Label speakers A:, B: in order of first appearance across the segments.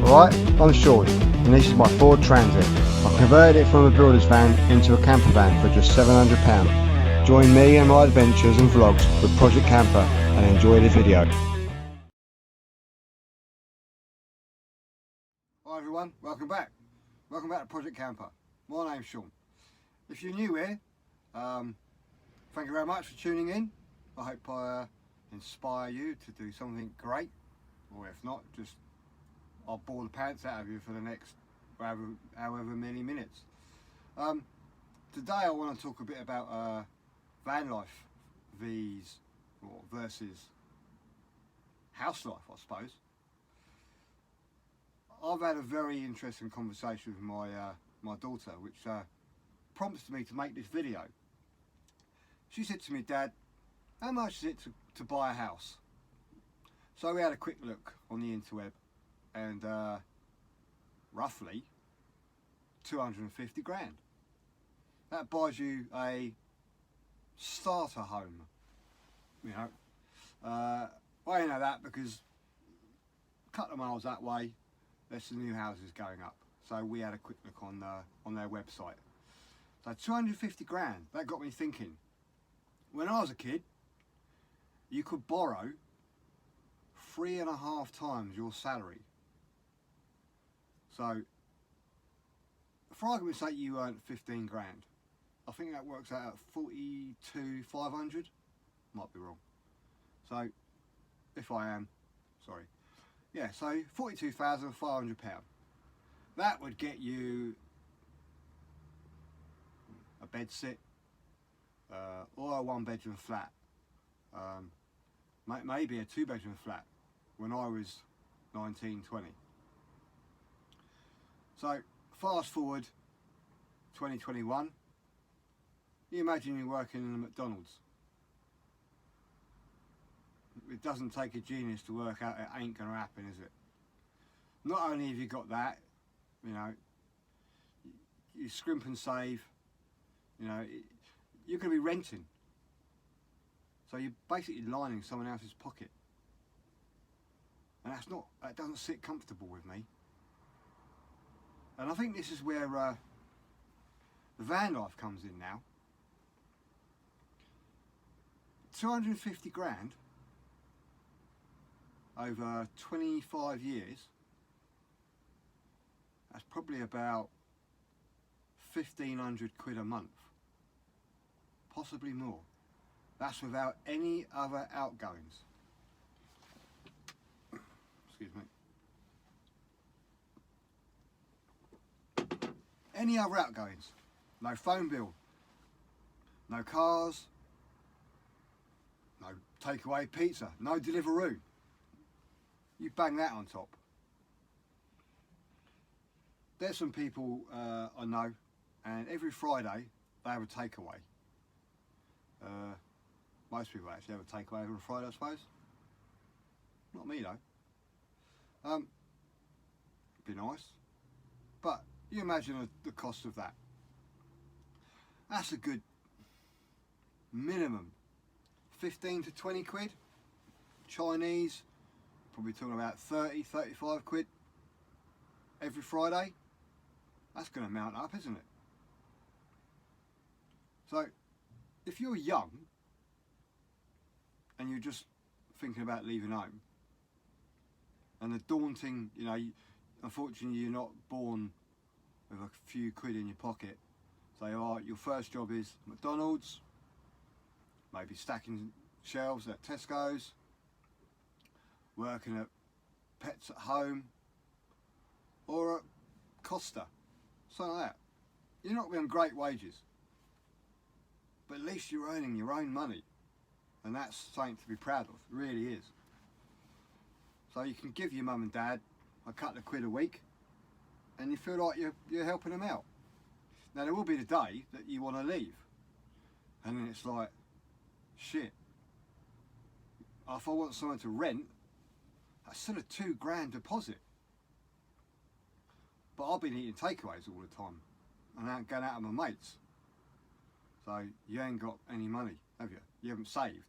A: Right, I'm Sean and this is my Ford Transit. I've converted it from a builder's van into a camper van for just £700. Join me and my adventures and vlogs with Project Camper and enjoy the video. Hi everyone, welcome back. Welcome back to Project Camper. My name's Sean. If you're new here, thank you very much for tuning in. I hope I inspire you to do something great, or if not, just I'll bore the pants out of you for the next however many minutes. Today I want to talk a bit about van life versus house life, I suppose. I've had a very interesting conversation with my daughter, which prompted me to make this video. She said to me, "Dad, how much is it to buy a house?" So we had a quick look on the interweb, and roughly 250 grand. That buys you a starter home. You know, I know that because a couple of miles that way there's some new houses going up. So we had a quick look on their website. So 250 grand, that got me thinking. When I was a kid, you could borrow 3.5 times your salary. So, for argument's sake, you earned 15 grand. I think that works out at 42,500. Might be wrong. So, if I am, sorry. Yeah, so £42,500. That would get you a bed sit, or a 1-bedroom flat. Maybe a 2-bedroom flat when I was 19, 20. So fast forward 2021, you imagine you're working in a McDonald's. It doesn't take a genius to work out it ain't going to happen, is it? Not only have you got that, you know, you scrimp and save, you know, you're going to be renting. So you're basically lining someone else's pocket. And that doesn't sit comfortable with me. And I think this is where the van life comes in now. 250 grand over 25 years, that's probably about 1,500 quid a month, possibly more. That's without any other outgoings. Excuse me. Any other outgoings. No phone bill, no cars, no takeaway pizza, no Deliveroo. You bang that on top. There's some people I know, and every Friday they have a takeaway. Most people actually have a takeaway on a Friday, I suppose. Not me though. Be nice, but you imagine the cost of that. That's a good minimum 15 to 20 quid. Chinese, probably talking about 30, 35 quid every Friday. That's going to mount up, isn't it? So if you're young and you're just thinking about leaving home, and the daunting, you know, unfortunately you're not born with a few quid in your pocket. So your first job is McDonald's, maybe stacking shelves at Tesco's, working at Pets at Home, or at Costa, something like that. You're not going to be on great wages, but at least you're earning your own money, and that's something to be proud of, it really is. So you can give your mum and dad a couple of quid a week, and you feel like you're helping them out. Now there will be the day that you want to leave, and then it's like, shit, if I want someone to rent, that's still a £2 deposit. But I've been eating takeaways all the time, and I'm going out with my mates. So you ain't got any money, have you? You haven't saved.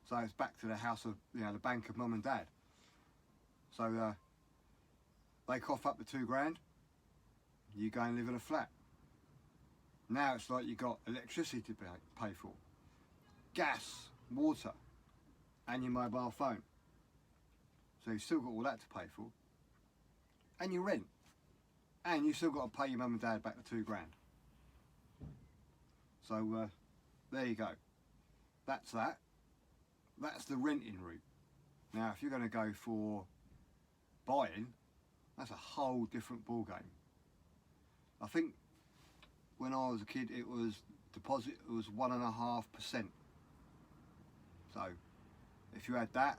A: So it's back to the house of, you know, the bank of mum and dad. So They cough up the £2 grand, you go and live in a flat. Now it's like you've got electricity to pay for, gas, water, and your mobile phone. So you've still got all that to pay for, and your rent, and you've still got to pay your mum and dad back the £2 grand. So there you go. That's that. That's the renting route. Now, if you're going to go for buying, that's a whole different ball game. I think when I was a kid, it was deposit. It was 1.5%. So if you had that,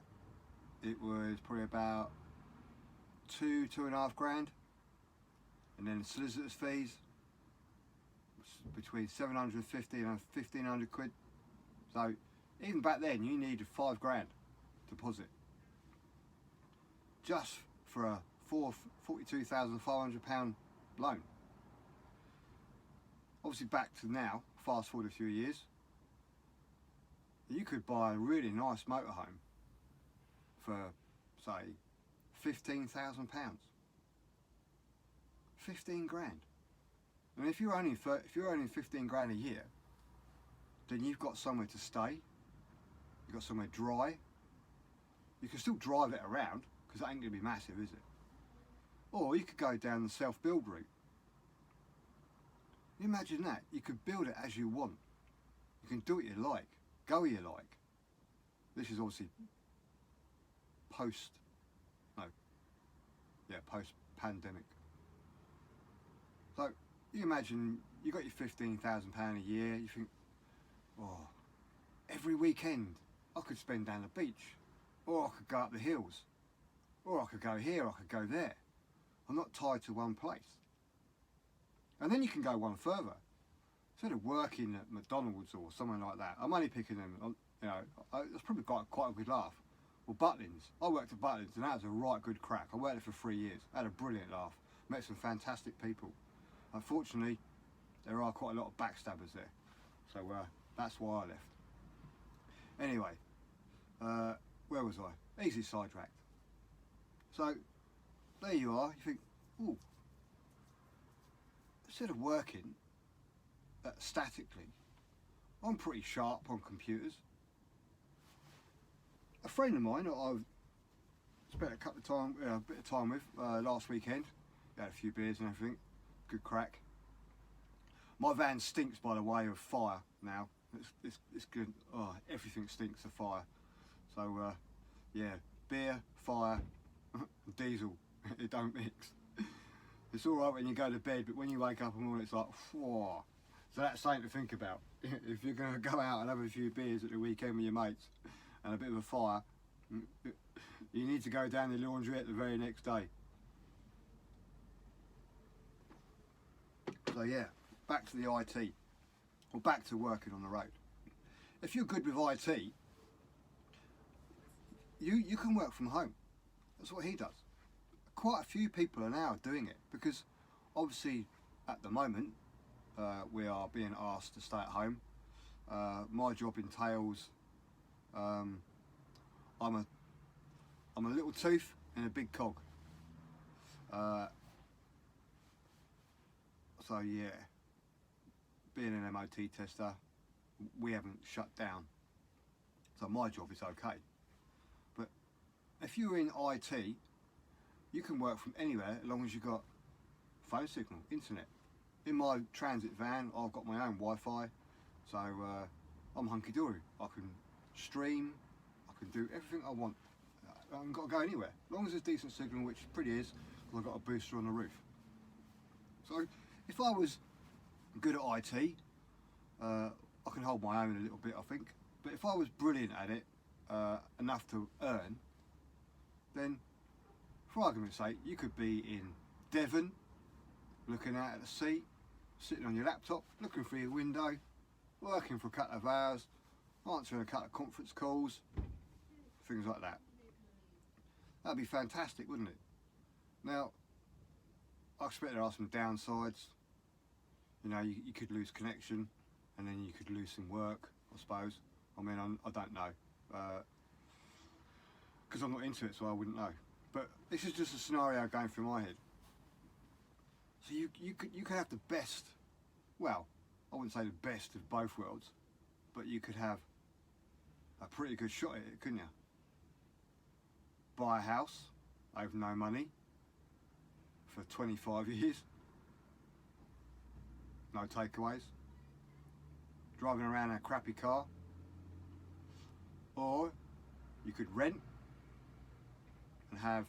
A: it was probably about £2.5 grand, and then solicitors' fees between 750 and 1,500 quid. So even back then, you needed £5 grand deposit just for a £42,500 loan. Obviously, back to now, fast forward a few years, you could buy a really nice motorhome for, say, £15,000. 15 grand. And if you're earning 15 grand a year, then you've got somewhere to stay, you've got somewhere dry, you can still drive it around, because that ain't going to be massive, is it? Or you could go down the self-build route. You imagine that, you could build it as you want. You can do what you like, go where you like. This is obviously post-pandemic. So you imagine you got your £15,000 a year, you think, oh, every weekend I could spend down the beach, or I could go up the hills, or I could go here, I could go there. I'm not tied to one place. And then you can go one further. Instead of working at McDonald's or something like that, I'm only picking them, you know, it's probably got quite a good laugh. Well, Butlins, I worked at Butlins and that was a right good crack. I worked there for 3 years, I had a brilliant laugh, met some fantastic people. Unfortunately, there are quite a lot of backstabbers there, so that's why I left. Anyway, where was I? Easy sidetracked. So, there you are, you think, ooh, instead of working statically, I'm pretty sharp on computers. A friend of mine that I've spent a bit of time with last weekend, we had a few beers and everything, good crack. My van stinks, by the way, of fire now. It's good. Oh, everything stinks of fire. So yeah, beer, fire, diesel, it don't mix. It's all right when you go to bed, but when you wake up in the morning, it's like, whoa. So that's something to think about. If you're going to go out and have a few beers at the weekend with your mates and a bit of a fire, you need to go down the laundrette the very next day. So yeah, back to the IT, or back to working on the road. If you're good with IT, you can work from home. That's what he does. Quite a few people are now doing it, because obviously at the moment we are being asked to stay at home. My job entails I'm a little tooth in a big cog. So yeah, being an MOT tester, we haven't shut down, so my job is okay. But if you're in IT, you can work from anywhere as long as you've got phone signal, internet. In my transit van, I've got my own Wi-Fi, so I'm hunky-dory. I can stream, I can do everything I want. I haven't got to go anywhere, as long as there's decent signal, which pretty is, because I've got a booster on the roof. So if I was good at IT, I can hold my own a little bit, I think. But if I was brilliant at it, enough to earn, then for argument's sake, you could be in Devon, looking out at the sea, sitting on your laptop, looking through your window, working for a couple of hours, answering a couple of conference calls, things like that. That'd be fantastic, wouldn't it? Now, I expect there are some downsides. You know, you could lose connection, and then you could lose some work, I suppose. I mean, I don't know, because I'm not into it, so I wouldn't know. But this is just a scenario going through my head. So you could have the best, well, I wouldn't say the best of both worlds, but you could have a pretty good shot at it, couldn't you? Buy a house over no money for 25 years, no takeaways, driving around in a crappy car, or you could rent and have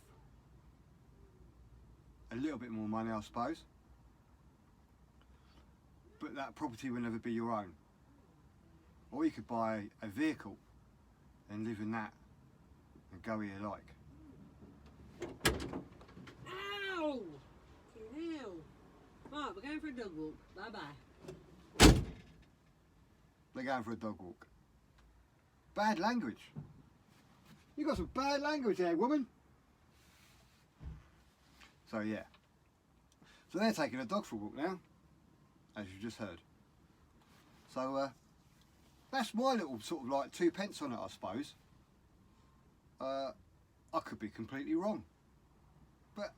A: a little bit more money, I suppose, but that property will never be your own. Or you could buy a vehicle and live in that and go where you like.
B: Ow! Hell. Right, we're going for a dog walk. Bye-bye.
A: They're going for a dog walk. Bad language. You got some bad language there, woman. So yeah. So they're taking a dog for a walk now, as you just heard. So that's my little sort of like 2 pence on it, I suppose. I could be completely wrong, but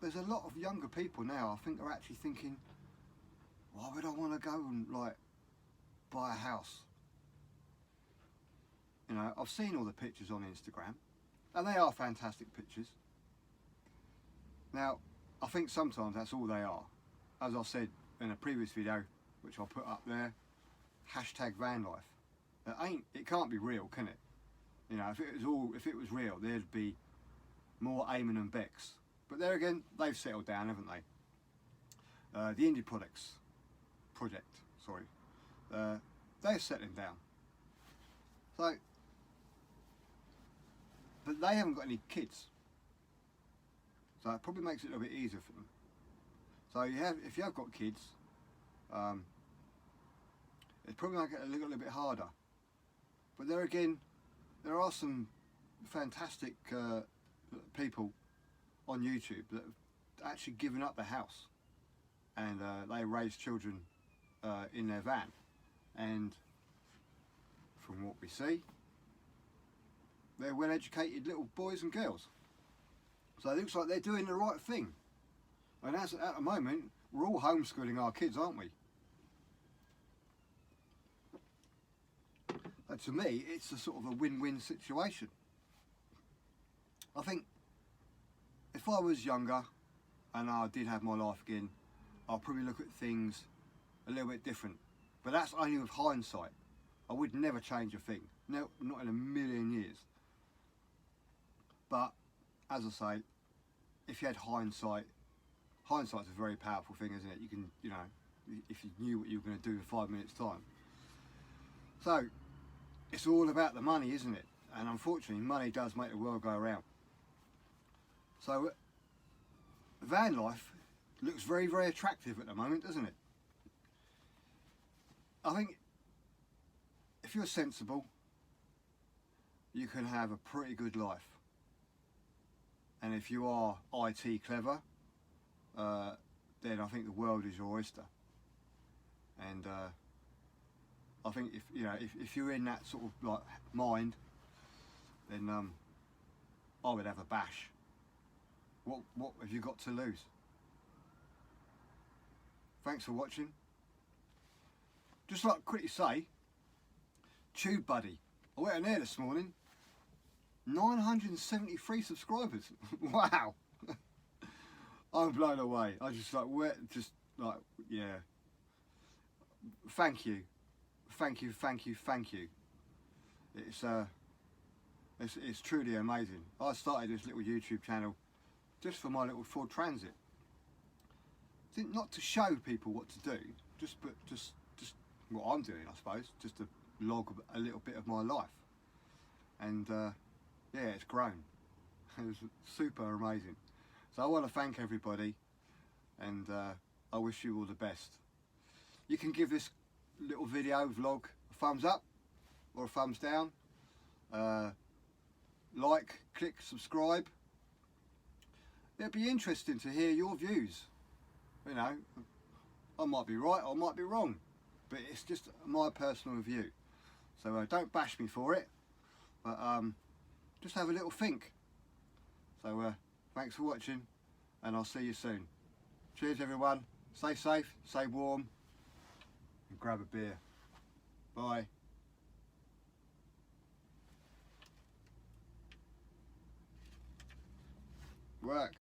A: there's a lot of younger people now, I think, are actually thinking, why would I want to go and like buy a house? You know, I've seen all the pictures on Instagram, and they are fantastic pictures. Now, I think sometimes that's all they are. As I said in a previous video, which I'll put up there, hashtag van life. It can't be real, can it? You know, if it was real, there'd be more Eamon and Bex. But there again, they've settled down, haven't they? The Indie Project, they're settling down. So, but they haven't got any kids. So it probably makes it a little bit easier for them. So if you have got kids, it's probably make it a little bit harder. But there again, there are some fantastic people on YouTube that have actually given up the house, and they raise children in their van. And from what we see, they're well-educated little boys and girls. So it looks like they're doing the right thing. And at the moment, we're all homeschooling our kids, aren't we? And to me, it's a sort of a win-win situation. I think if I was younger and I did have my life again, I'll probably look at things a little bit different. But that's only with hindsight. I would never change a thing. No, not in a million years. But as I say, if you had hindsight's a very powerful thing, isn't it? You can, you know, if you knew what you were going to do in 5 minutes' time. So it's all about the money, isn't it? And unfortunately, money does make the world go around. So van life looks very, very attractive at the moment, doesn't it? I think if you're sensible, you can have a pretty good life. And if you are IT clever, then I think the world is your oyster. And I think if you're in that sort of like mind, then I would have a bash. What have you got to lose? Thanks for watching. Just like to quickly say, Tube Buddy, I went in there this morning, 973 subscribers. Wow. I'm blown away. I just yeah. Thank you. It's truly amazing. I started this little YouTube channel just for my little Ford Transit. Not to show people what to do, just what I'm doing, I suppose, just to log a little bit of my life. And yeah, it's grown. It was super amazing. So I want to thank everybody, and I wish you all the best. You can give this little video vlog a thumbs up or a thumbs down. Like, click, subscribe. It'd be interesting to hear your views. You know, I might be right, I might be wrong, but it's just my personal view. So don't bash me for it, but just have a little think. So thanks for watching, and I'll see you soon. Cheers everyone, stay safe, stay warm, and grab a beer. Bye. Work.